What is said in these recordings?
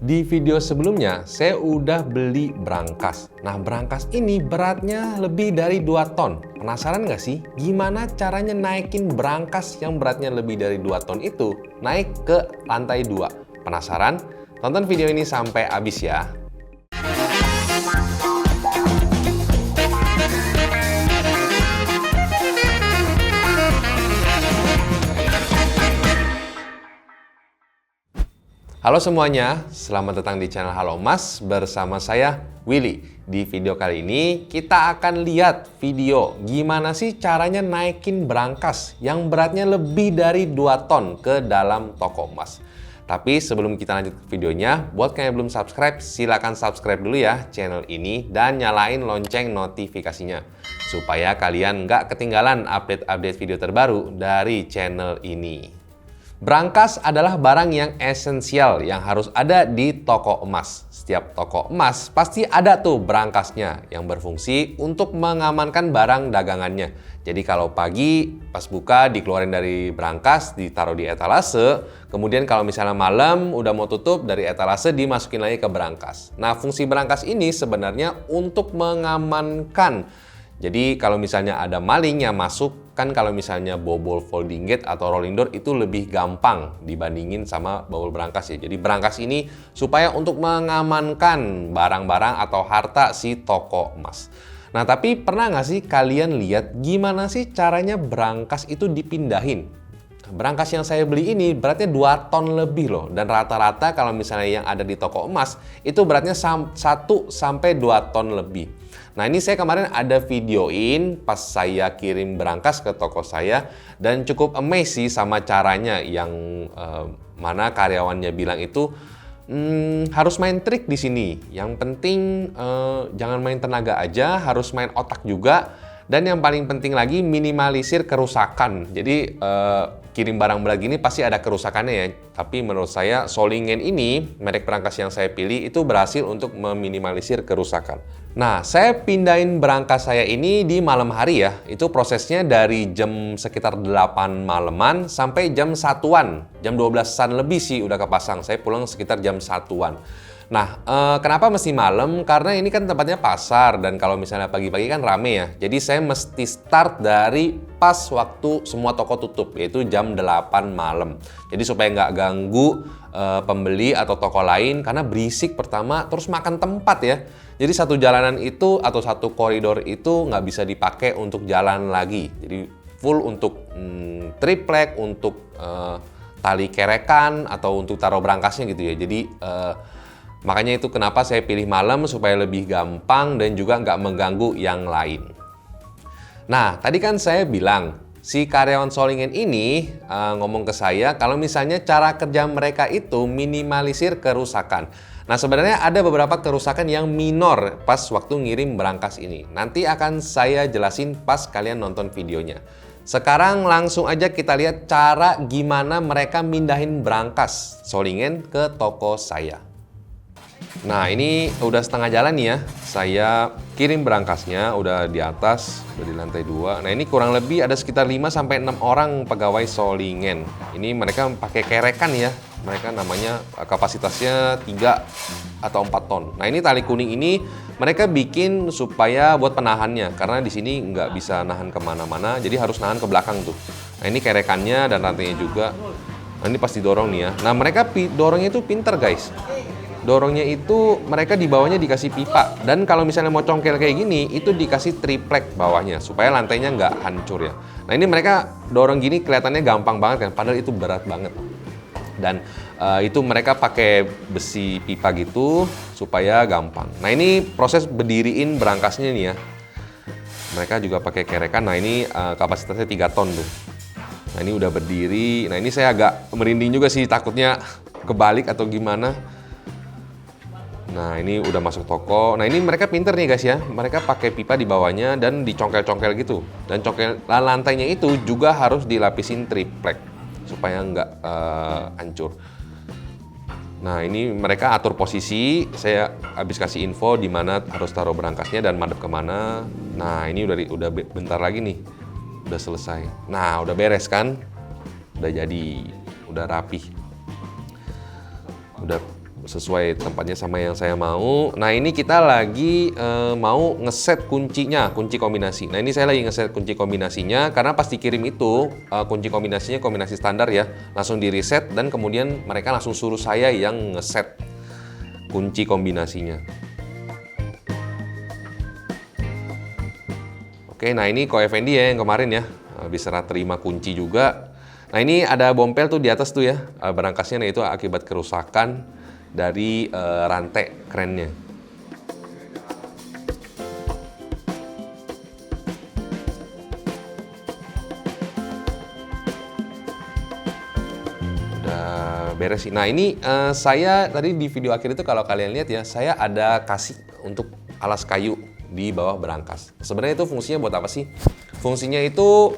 Di video sebelumnya, saya udah beli brankas. Nah, brankas ini beratnya lebih dari 2 ton. Penasaran nggak sih? Gimana caranya naikin brankas yang beratnya lebih dari 2 ton itu naik ke lantai 2? Penasaran? Tonton video ini sampai habis ya. Halo semuanya, selamat datang di channel Halo Mas bersama saya Willy. Di video kali ini kita akan lihat video gimana sih caranya naikin brankas yang beratnya lebih dari 2 ton ke dalam toko emas. Tapi sebelum kita lanjut ke videonya, buat kalian yang belum subscribe, silahkan subscribe dulu ya channel ini dan nyalain lonceng notifikasinya supaya kalian nggak ketinggalan update-update video terbaru dari channel ini. Brankas adalah barang yang esensial yang harus ada di toko emas. Setiap toko emas pasti ada tuh brankasnya yang berfungsi untuk mengamankan barang dagangannya. Jadi kalau pagi pas buka dikeluarin dari brankas, ditaruh di etalase, kemudian kalau misalnya malam udah mau tutup dari etalase dimasukin lagi ke brankas. Nah, fungsi brankas ini sebenarnya untuk mengamankan. Jadi kalau misalnya ada maling yang masuk, kan kalau misalnya bobol folding gate atau rolling door itu lebih gampang dibandingin sama bobol brankas ya. Jadi brankas ini supaya untuk mengamankan barang-barang atau harta si toko emas. Nah, tapi pernah nggak sih kalian lihat gimana sih caranya brankas itu dipindahin? Brankas yang saya beli ini beratnya 2 ton lebih loh. Dan rata-rata kalau misalnya yang ada di toko emas itu beratnya 1 sampai 2 ton lebih. Nah, ini saya kemarin ada videoin pas saya kirim brankas ke toko saya dan cukup amazed sih sama caranya yang mana karyawannya bilang itu harus main trik di sini. Yang penting jangan main tenaga aja, harus main otak juga. Dan yang paling penting lagi minimalisir kerusakan. Jadi kirim barang gini pasti ada kerusakannya ya. Tapi menurut saya Solingen ini, merek brankas yang saya pilih itu berhasil untuk meminimalisir kerusakan. Nah, saya pindahin brankas saya ini di malam hari ya. Itu prosesnya dari jam sekitar 8 malaman sampai jam 1-an. Jam 12-an lebih sih udah kepasang. Saya pulang sekitar jam 1-an. Nah, kenapa mesti malam? Karena ini kan tempatnya pasar dan kalau misalnya pagi-pagi kan rame ya. Jadi saya mesti start dari pas waktu semua toko tutup, yaitu jam 8 malam. Jadi supaya nggak ganggu pembeli atau toko lain karena berisik pertama, terus makan tempat ya. Jadi satu jalanan itu atau satu koridor itu nggak bisa dipakai untuk jalan lagi. Jadi full untuk triplek, untuk tali kerekan atau untuk taruh brankasnya gitu ya. Jadi makanya itu kenapa saya pilih malam supaya lebih gampang dan juga nggak mengganggu yang lain. Nah, tadi kan saya bilang si karyawan Solingen ini ngomong ke saya kalau misalnya cara kerja mereka itu minimalisir kerusakan. Nah, sebenarnya ada beberapa kerusakan yang minor pas waktu ngirim brankas ini. Nanti akan saya jelasin pas kalian nonton videonya. Sekarang langsung aja kita lihat cara gimana mereka mindahin brankas Solingen ke toko saya. Nah, ini udah setengah jalan nih ya. Saya kirim brankasnya udah di atas, udah di lantai 2. Nah, ini kurang lebih ada sekitar 5-6 orang pegawai Solingen. Ini mereka pakai kerekan ya. Mereka namanya kapasitasnya 3 atau 4 ton. Nah, ini tali kuning ini mereka bikin supaya buat penahannya. Karena di sini nggak bisa nahan kemana-mana, jadi harus nahan ke belakang tuh. Nah, ini kerekannya dan rantainya juga. Nah, ini pasti dorong nih ya. Nah, mereka dorongnya itu pinter guys. Dorongnya itu mereka di bawahnya dikasih pipa dan kalau misalnya mau congkel kayak gini itu dikasih triplek bawahnya supaya lantainya nggak hancur ya. Nah, ini mereka dorong gini kelihatannya gampang banget kan, padahal itu berat banget. Dan itu mereka pakai besi pipa gitu supaya gampang. Nah, ini proses berdiriin brankasnya nih ya. Mereka juga pakai kerekan. Nah, ini kapasitasnya 3 ton tuh. Nah, ini udah berdiri. Nah, ini saya agak merinding juga sih, takutnya kebalik atau gimana. Nah, ini udah masuk toko. Nah, ini mereka pinter nih guys ya. Mereka pakai pipa di bawahnya dan dicongkel-congkel gitu. Dan lantainya itu juga harus dilapisin triplek supaya nggak hancur. Nah, ini mereka atur posisi. Saya habis kasih info di mana harus taruh brankasnya dan madep kemana. Nah, ini udah bentar lagi nih. Udah selesai. Nah, udah beres kan? Udah jadi, udah rapih. Udah sesuai tempatnya sama yang saya mau. Nah, ini kita lagi mau ngeset kuncinya, kunci kombinasi. Nah, ini saya lagi ngeset kunci kombinasinya karena pas dikirim itu kunci kombinasinya kombinasi standar ya, langsung di reset dan kemudian mereka langsung suruh saya yang ngeset kunci kombinasinya. Oke, nah ini Ko Effendi ya yang kemarin ya, diserah terima kunci juga. Nah, ini ada bompel tuh di atas tuh ya, berangkasnya. Nah, itu akibat kerusakan dari rantai kerennya. Udah beres sih. Nah, ini saya tadi di video akhir itu kalau kalian lihat ya, saya ada kasih untuk alas kayu di bawah berangkas. Sebenarnya itu fungsinya buat apa sih? Fungsinya itu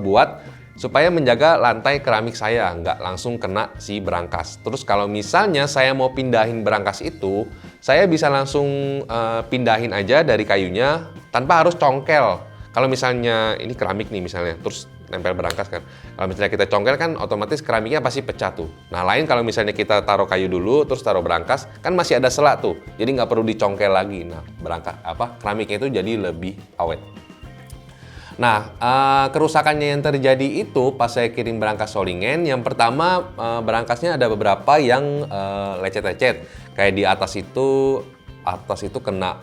buat supaya menjaga lantai keramik saya nggak langsung kena si berangkas. Terus kalau misalnya saya mau pindahin berangkas itu, saya bisa langsung pindahin aja dari kayunya tanpa harus congkel. Kalau misalnya ini keramik nih misalnya, terus nempel berangkas kan. Kalau misalnya kita congkel kan otomatis keramiknya pasti pecah tuh. Nah, lain kalau misalnya kita taruh kayu dulu terus taruh berangkas, kan masih ada sela tuh. Jadi nggak perlu dicongkel lagi. Nah, keramiknya itu jadi lebih awet. Nah, kerusakannya yang terjadi itu pas saya kirim berangkas Solingen, yang pertama berangkasnya ada beberapa yang lecet-lecet. Kayak di atas itu kena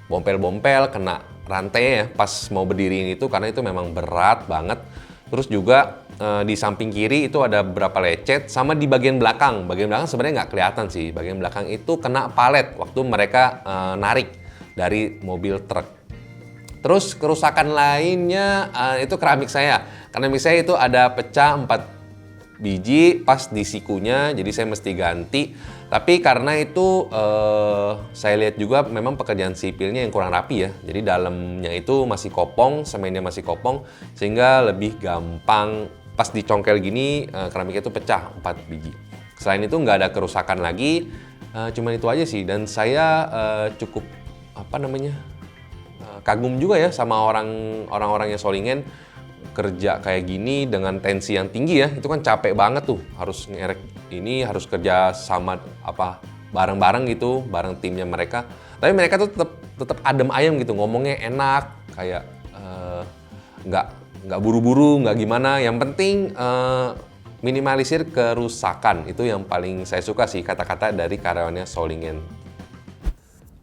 bompel-bompel, kena rantai ya pas mau berdiriin itu karena itu memang berat banget. Terus juga di samping kiri itu ada beberapa lecet, sama di bagian belakang. Bagian belakang sebenarnya nggak kelihatan sih. Bagian belakang itu kena palet waktu mereka narik dari mobil truk. Terus kerusakan lainnya itu keramik saya. Keramik saya itu ada pecah 4 biji pas di sikunya, jadi saya mesti ganti. Tapi karena itu saya lihat juga memang pekerjaan sipilnya yang kurang rapi ya. Jadi dalamnya itu masih kopong, semennya masih kopong, sehingga lebih gampang pas dicongkel gini keramiknya itu pecah 4 biji. Selain itu nggak ada kerusakan lagi, cuman itu aja sih. Dan saya cukup kagum juga ya sama orang-orang yang Solingen kerja kayak gini dengan tensi yang tinggi ya. Itu kan capek banget tuh, harus ngerek ini, harus kerja sama bareng-bareng gitu, bareng timnya mereka. Tapi mereka tuh tetap adem ayem gitu, ngomongnya enak, kayak nggak buru-buru, nggak gimana. Yang penting minimalisir kerusakan, itu yang paling saya suka sih kata-kata dari karyawannya Solingen.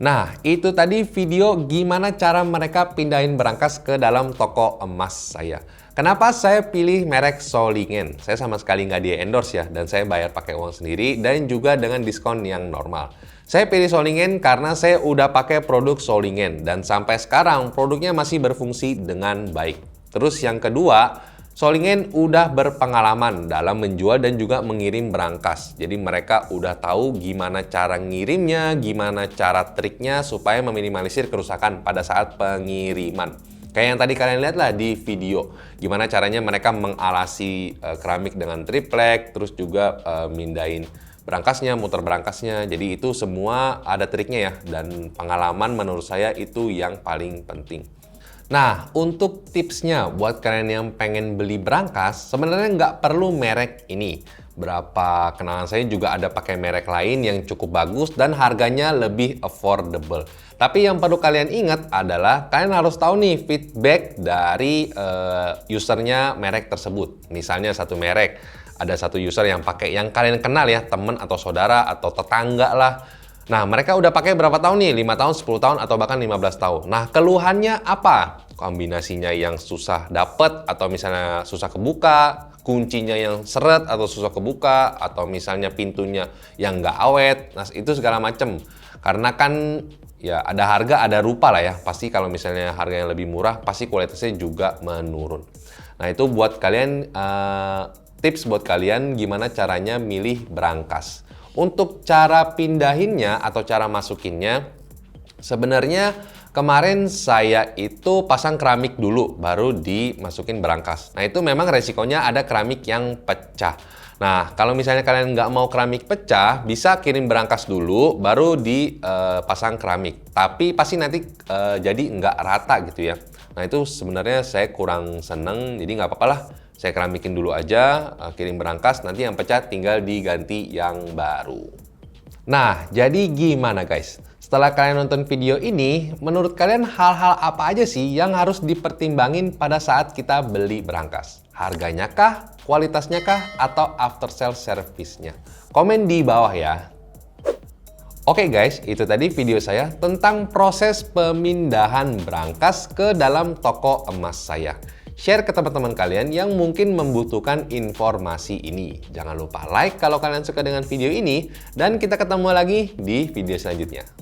Nah, itu tadi video gimana cara mereka pindahin berangkas ke dalam toko emas saya. Kenapa saya pilih merek Solingen? Saya sama sekali nggak di-endorse ya, dan saya bayar pakai uang sendiri dan juga dengan diskon yang normal. Saya pilih Solingen karena saya udah pakai produk Solingen dan sampai sekarang produknya masih berfungsi dengan baik. Terus yang kedua, Solingen udah berpengalaman dalam menjual dan juga mengirim berangkas. Jadi mereka udah tahu gimana cara ngirimnya, gimana cara triknya supaya meminimalisir kerusakan pada saat pengiriman. Kayak yang tadi kalian lihat lah di video, gimana caranya mereka mengalasi keramik dengan triplek, terus juga mindahin berangkasnya, muter berangkasnya. Jadi itu semua ada triknya ya, dan pengalaman menurut saya itu yang paling penting. Nah, untuk tipsnya buat kalian yang pengen beli berangkas, sebenarnya nggak perlu merek ini. Berapa kenalan saya juga ada pakai merek lain yang cukup bagus dan harganya lebih affordable. Tapi yang perlu kalian ingat adalah kalian harus tahu nih feedback dari usernya merek tersebut. Misalnya satu merek, ada satu user yang pakai yang kalian kenal ya, teman atau saudara atau tetangga lah. Nah, mereka udah pakai berapa tahun nih? 5 tahun, 10 tahun, atau bahkan 15 tahun. Nah, keluhannya apa? Kombinasinya yang susah dapet, atau misalnya susah kebuka, kuncinya yang seret atau susah kebuka, atau misalnya pintunya yang nggak awet. Nah, itu segala macem. Karena kan ya ada harga, ada rupa lah ya. Pasti kalau misalnya harga yang lebih murah, pasti kualitasnya juga menurun. Nah, itu buat kalian, tips buat kalian gimana caranya milih berangkas. Untuk cara pindahinnya atau cara masukinnya, sebenarnya kemarin saya itu pasang keramik dulu, baru dimasukin berangkas. Nah, itu memang resikonya ada keramik yang pecah. Nah, kalau misalnya kalian nggak mau keramik pecah, bisa kirim berangkas dulu, baru dipasang keramik. Tapi pasti nanti jadi nggak rata gitu ya. Nah, itu sebenarnya saya kurang seneng, jadi nggak apa-apa lah. Saya keramikin dulu aja, kirim berangkas, nanti yang pecah tinggal diganti yang baru. Nah, jadi gimana guys? Setelah kalian nonton video ini, menurut kalian hal-hal apa aja sih yang harus dipertimbangin pada saat kita beli berangkas? Harganya kah? Kualitasnya kah? Atau after sale service-nya? Komen di bawah ya. Oke guys, itu tadi video saya tentang proses pemindahan berangkas ke dalam toko emas saya. Share ke teman-teman kalian yang mungkin membutuhkan informasi ini. Jangan lupa like kalau kalian suka dengan video ini, dan kita ketemu lagi di video selanjutnya.